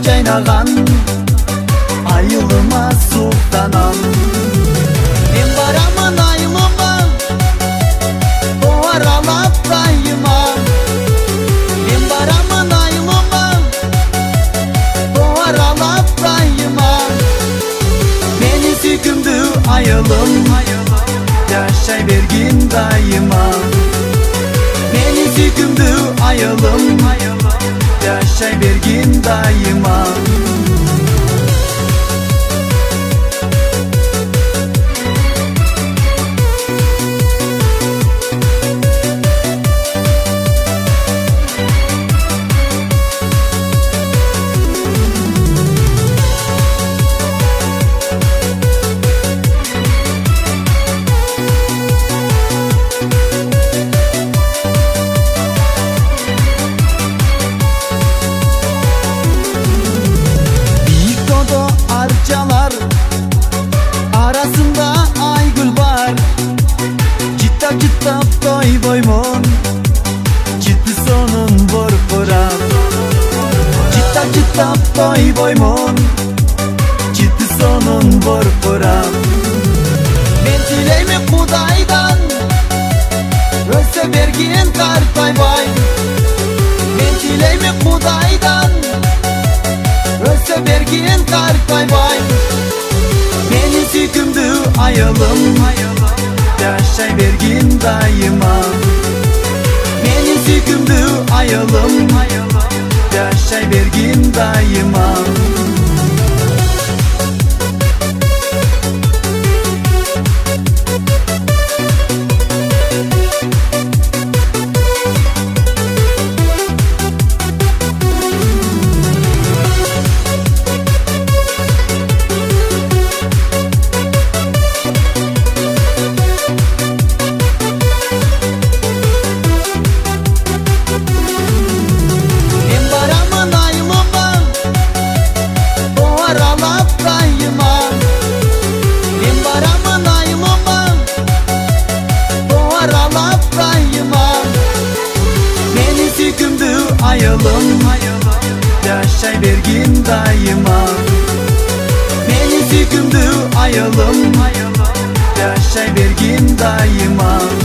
жайнаган айылыма суктанам. Мен барамын айылыма, тоо аралап дайыма. Мен барамын айылыма, тоо аралап дайыма. Мени сүйкүмдүү айылым, жашай бергин дайыма. Meni sүйкүмдүү айылым, жашай бергин дайыма. Arasında aygül var, cittap cittap toy boymon, ciddi sonun borporam. Cittap cittap toy boymon, ciddi sonun borporam. Men tileymi Kudaydan, ölse bergin kartaybay. Men tileymi Kudaydan, ölse bergin kartaybay. Meni sүйкүмдүү айылым, жашай бергин дайыма. Meni sүйкүмдүү айылым, жашай бергин дайыма. Meni sүйкүмдүү ayılım, жашай бергин дайыма. Meni sүйкүмдүү ayılım, жашай бергин дайыма.